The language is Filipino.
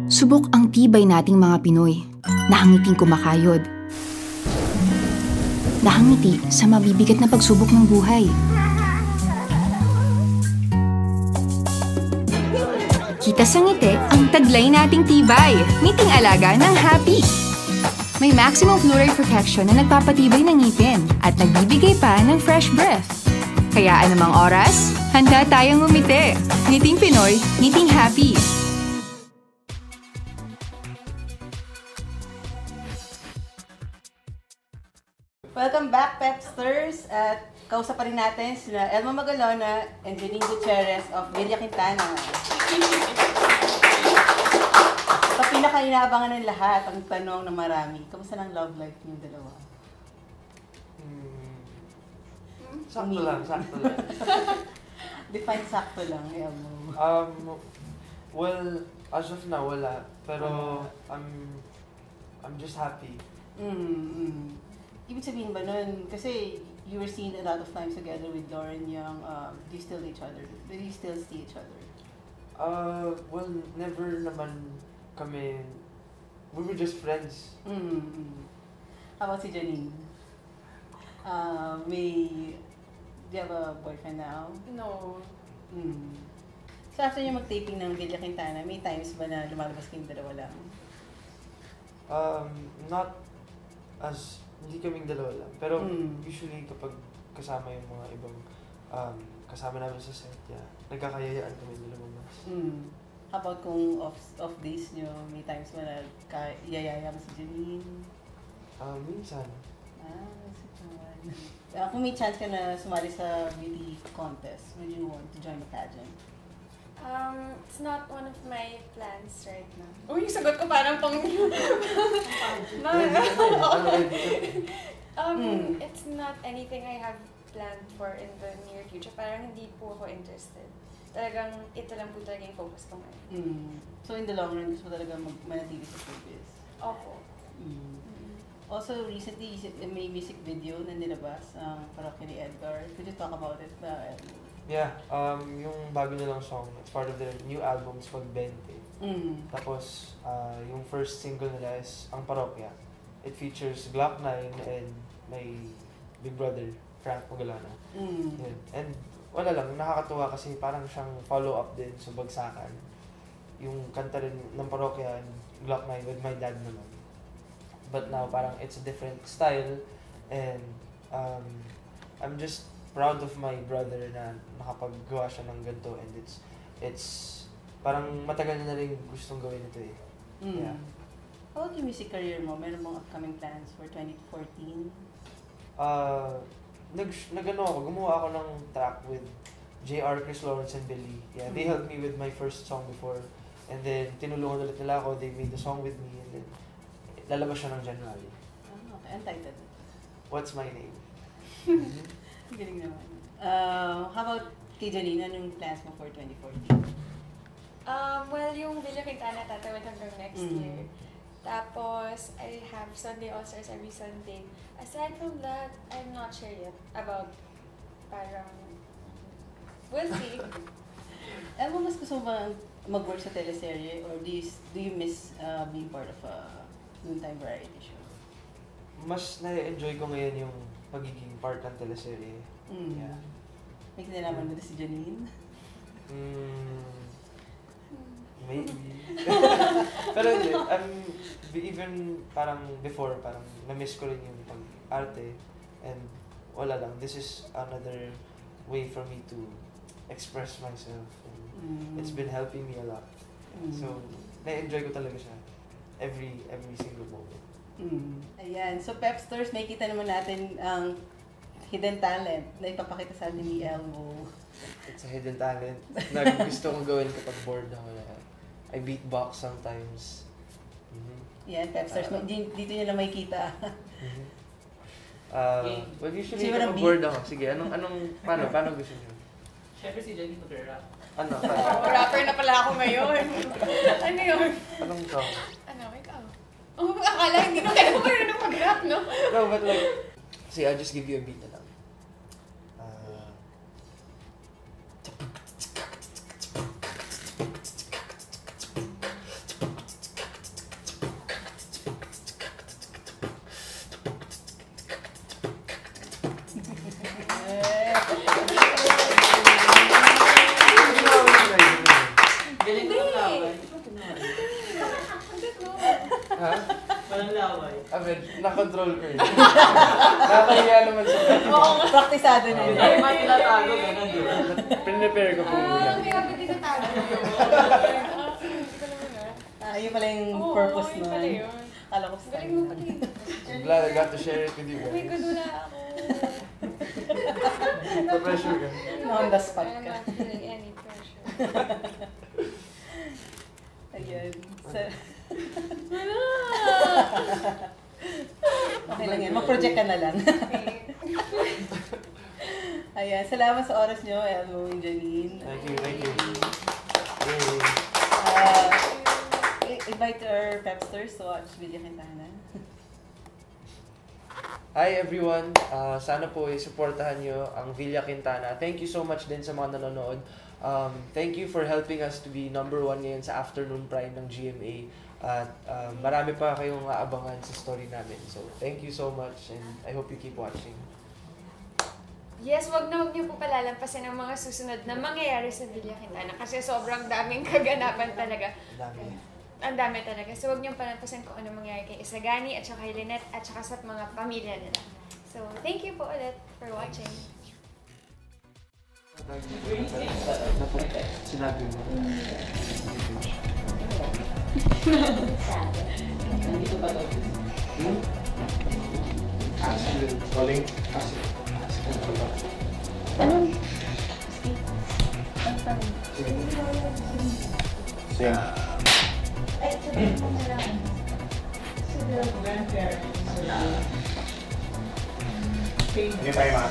Subok ang tibay nating mga Pinoy, nahangiting kumakayod. Nahangiti sa mabibigat na pagsubok ng buhay. Kita sa ngiti ang taglay nating tibay, ngiting alaga ng Happy. May maximum fluoride protection na nagpapatibay ng ngipin at nagbibigay pa ng fresh breath. Kaya anumang oras, handa tayong ngumiti. Ngiting Pinoy, ngiting Happy. Welcome back, Pepsters! At kausap pa rin natin sila Elma Magalona and Janine Gutierrez of Villa Quintana. Sa pinaka-inaabangan ng lahat, ang tanong ng marami, kamusta ng love life niyo dalawa? Sakto lang, sakto lang. Define sakto lang, Elmo. Well, as of now, wala. Pero, I'm just happy. Ibig sabihin ba nun, kasi you were seen a lot of times together with Lauren Young, do you still each other? Do you still see each other? Well, never naman kami, we were just friends. How about si Janine? Do you have a boyfriend now? No. So after yung mag-taping ng Villa Quintana, may times ba na lumalabas kayong dalawa lang? Not as, hindi kaming dalawa lang. Pero usually kapag kasama yung mga ibang kasama namin sa set, nagkakayayaan kami nila lumabas. How about kung off days nyo, may times ba na yayaya mo si Janine? Minsan. Kung may chance ka na sumali sa beauty contest, would you want to join the pageant? It's not one of my plans right now. Uy, yung sagot ko parang pang... It's not anything I have planned for in the near future. Parang hindi po ako interested. Talagang ito lang po talaga yung focus ko ngayon. So in the long run, gusto mo talaga manatili sa showbiz? Opo. Also, recently, may music video na nilabas ang parokya ni Edgar. Could you talk about it? Yeah, yung bago nilang song, it's part of their new album, it's called Bente. Tapos, yung first single nila is Ang Parokya. It features Glock 9 and my big brother, Frank Magalona. Yeah. And wala lang, nakakatuwa kasi parang siyang follow-up din sa Bagsakan. Yung kanta rin ng Parokya and Glock 9 with my dad naman. But now, parang it's a different style and I'm just proud of my brother na nakapaggawa siya ng ganito and it's parang matagal na rin gustong gawin ito eh. Yeah. How about yung music career mo? Meron mong upcoming plans for 2014? Gumawa ako ng track with JR, Chris Lawrence, and Billy. Yeah, they helped me with my first song before and then tinulungan ulit nila ako, they made the song with me and then lalabas siya ng January. Okay, untitled. What's My Name? Galing naman. How about kay Janine, anong plans mo for 2014? Well, yung Villa Quintana tatawid hanggang next year. Tapos, I have Sunday All-Stars every Sunday. Aside from that, I'm not sure yet about parang... We'll see. Alam mo, mas gusto mo ba mag-work sa teleserye or do you miss being part of a noontime variety show? Mas na-enjoy ko ngayon yung pagiging part ng teleserye. Yeah. May kinalaman mo na si Janine? Maybe. Pero hindi, even parang before, parang na-miss ko rin yung pag-arte and wala lang. This is another way for me to express myself. And it's been helping me a lot. So, na-enjoy ko talaga siya every single moment. Ayan. So, Pepsters, may kita naman natin ang hidden talent na ipapakita sa atin ni Elmo. It's a hidden talent na gusto kong gawin kapag bored ako. I beatbox sometimes. Yan, Pepsters. Dito nyo lang makikita. Well, usually kapag bored ako. Sige, paano gusto nyo? Siyempre si Jenny mag-rap. Ano? Rapper na pala ako ngayon. Ano yun? Anong song? Ano, ikaw? Akala hindi ko kaya marunong mag-rap, no? No, but like, see, I'll just give you a beat na lang. Galing ko ng laway. Ha? Walang laway. Amen, na-control ko yun. Nakahiya naman sa Oo, praktisado na yun. Ay, may tinatago ka na, di ba? Prepare ko po muna. May kapit dito tago. Yun pala yung Oo, purpose yun nun. pala yun. Kala ko Galing mo pala yun. I'm glad I got to share it with you Oh my God, guys. wala ako. Pa-pressure ka. On the spot I'm ka. not feeling any pressure. Ayan. Wala! Okay lang yan. Mag-project ka na lang. Ayan. Salamat sa oras nyo, Elmo and Janine. Thank you, thank you. Yay. Invite our Pepsters to watch Villa Quintana. Hi everyone! Sana po supportahan nyo ang Villa Quintana. Thank you so much din sa mga nanonood. Thank you for helping us to be #1 ngayon sa afternoon prime ng GMA. At marami pa kayong aabangan sa story namin. So thank you so much and I hope you keep watching. Yes, wag niyo po palalampasin ang mga susunod na mangyayari sa Villa Quintana kasi sobrang daming kaganapan talaga. Dami. Ang dami talaga. So, huwag niyong palampasin kung ano mangyayari kay Isagani at saka kay Lynette at saka sa mga pamilya nila. So, thank you po ulit for watching. Sinabi mo. Nandito ba to? Calling? Sing. Hindi tayo mga.